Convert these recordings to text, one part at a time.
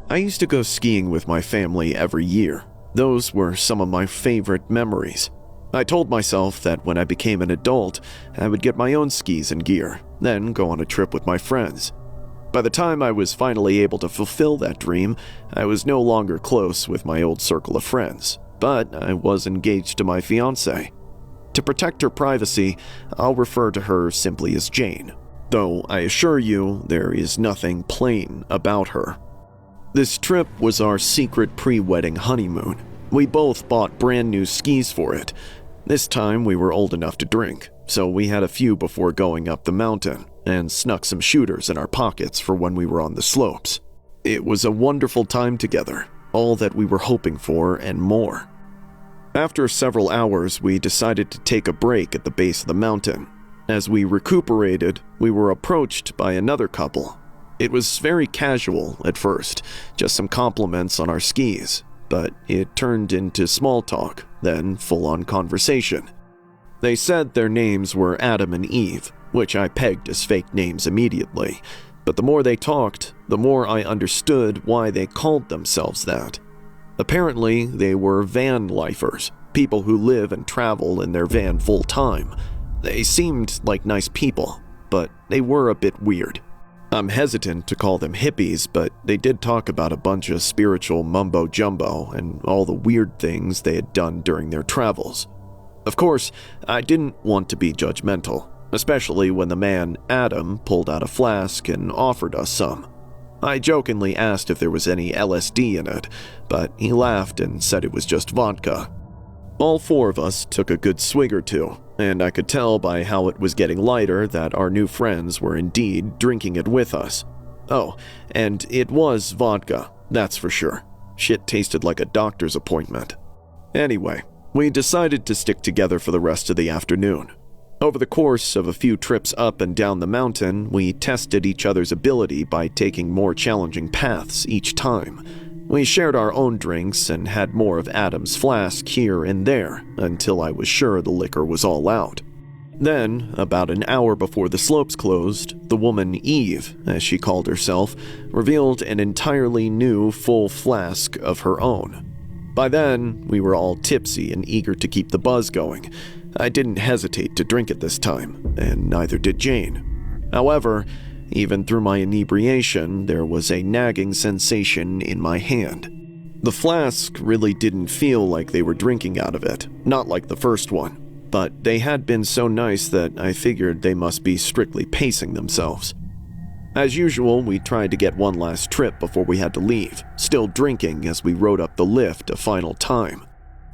I used to go skiing with my family every year. Those were some of my favorite memories. I told myself that when I became an adult, I would get my own skis and gear, then go on a trip with my friends. By the time I was finally able to fulfill that dream, I was no longer close with my old circle of friends, but I was engaged to my fiancée. To protect her privacy, I'll refer to her simply as Jane, though I assure you there is nothing plain about her. This trip was our secret pre-wedding honeymoon. We both bought brand new skis for it. This time we were old enough to drink, so we had a few before going up the mountain and snuck some shooters in our pockets for when we were on the slopes. It was a wonderful time together, all that we were hoping for and more. After several hours, we decided to take a break at the base of the mountain. As we recuperated, we were approached by another couple. It was very casual at first, just some compliments on our skis, but it turned into small talk, then full-on conversation. They said their names were Adam and Eve, which I pegged as fake names immediately, but the more they talked, the more I understood why they called themselves that. Apparently, they were van lifers, people who live and travel in their van full-time. They seemed like nice people, but they were a bit weird. I'm hesitant to call them hippies, but they did talk about a bunch of spiritual mumbo-jumbo and all the weird things they had done during their travels. Of course, I didn't want to be judgmental, especially when the man, Adam, pulled out a flask and offered us some. I jokingly asked if there was any LSD in it, but he laughed and said it was just vodka. All four of us took a good swig or two, and I could tell by how it was getting lighter that our new friends were indeed drinking it with us. Oh, and it was vodka, that's for sure. Shit tasted like a doctor's appointment. Anyway, we decided to stick together for the rest of the afternoon. Over the course of a few trips up and down the mountain, we tested each other's ability by taking more challenging paths each time. We shared our own drinks and had more of Adam's flask here and there until I was sure the liquor was all out. Then, about an hour before the slopes closed, the woman Eve, as she called herself, revealed an entirely new full flask of her own. By then, we were all tipsy and eager to keep the buzz going. I didn't hesitate to drink it this time, and neither did Jane. However, even through my inebriation, there was a nagging sensation in my hand. The flask really didn't feel like they were drinking out of it, not like the first one, but they had been so nice that I figured they must be strictly pacing themselves. As usual, we tried to get one last trip before we had to leave, still drinking as we rode up the lift a final time.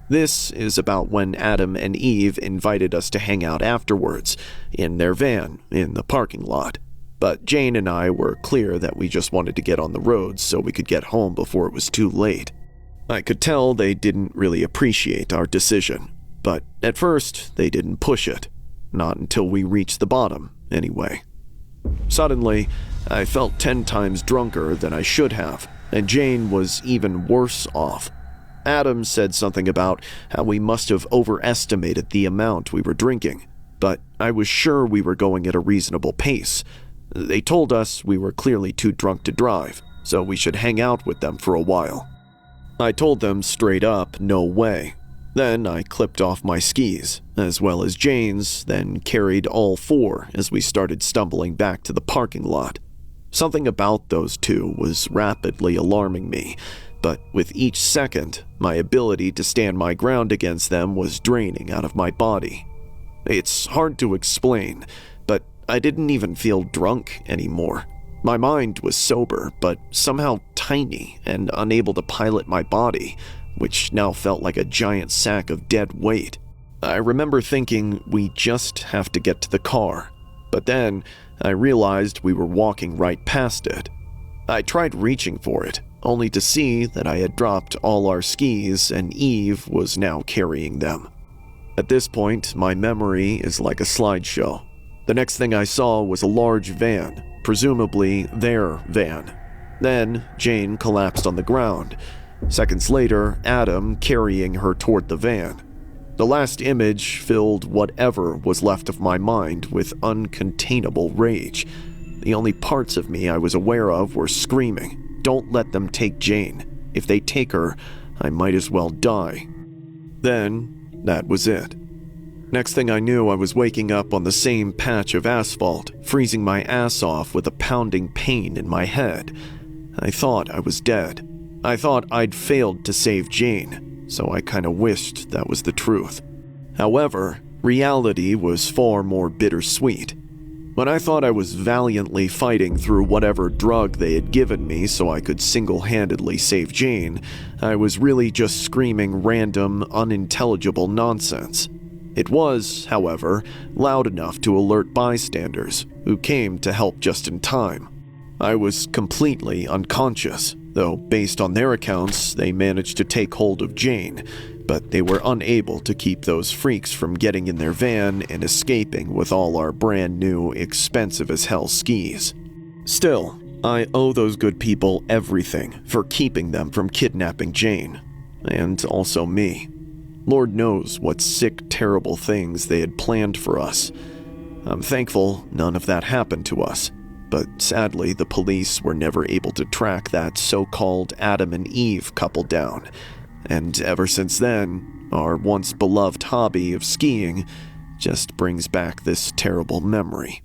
This is about when Adam and Eve invited us to hang out afterwards, in their van, in the parking lot. But Jane and I were clear that we just wanted to get on the road so we could get home before it was too late. I could tell they didn't really appreciate our decision, but at first they didn't push it. Not until we reached the bottom, anyway. Suddenly, I felt 10 times drunker than I should have, and Jane was even worse off. Adam said something about how we must have overestimated the amount we were drinking, but I was sure we were going at a reasonable pace. They told us we were clearly too drunk to drive, so we should hang out with them for a while. I told them straight up, no way. Then I clipped off my skis, as well as Jane's, then carried all four as we started stumbling back to the parking lot. Something about those two was rapidly alarming me, but with each second, my ability to stand my ground against them was draining out of my body. It's hard to explain, but I didn't even feel drunk anymore. My mind was sober, but somehow tiny and unable to pilot my body, which now felt like a giant sack of dead weight. I remember thinking we just have to get to the car, but then I realized we were walking right past it. I tried reaching for it, only to see that I had dropped all our skis and Eve was now carrying them. At this point, my memory is like a slideshow. The next thing I saw was a large van, presumably their van. Then, Jane collapsed on the ground. Seconds later, Adam carrying her toward the van. The last image filled whatever was left of my mind with uncontainable rage. The only parts of me I was aware of were screaming, don't let them take Jane. If they take her, I might as well die. Then, that was it. Next thing I knew, I was waking up on the same patch of asphalt, freezing my ass off with a pounding pain in my head. I thought I was dead. I thought I'd failed to save Jane, so I kinda wished that was the truth. However, reality was far more bittersweet. When I thought I was valiantly fighting through whatever drug they had given me so I could single-handedly save Jane, I was really just screaming random, unintelligible nonsense. It was, however, loud enough to alert bystanders, who came to help just in time. I was completely unconscious, though based on their accounts, they managed to take hold of Jane, but they were unable to keep those freaks from getting in their van and escaping with all our brand new, expensive-as-hell skis. Still, I owe those good people everything for keeping them from kidnapping Jane, and also me. Lord knows what sick, terrible things they had planned for us. I'm thankful none of that happened to us, but sadly the police were never able to track that so-called Adam and Eve couple down, and ever since then, our once beloved hobby of skiing just brings back this terrible memory.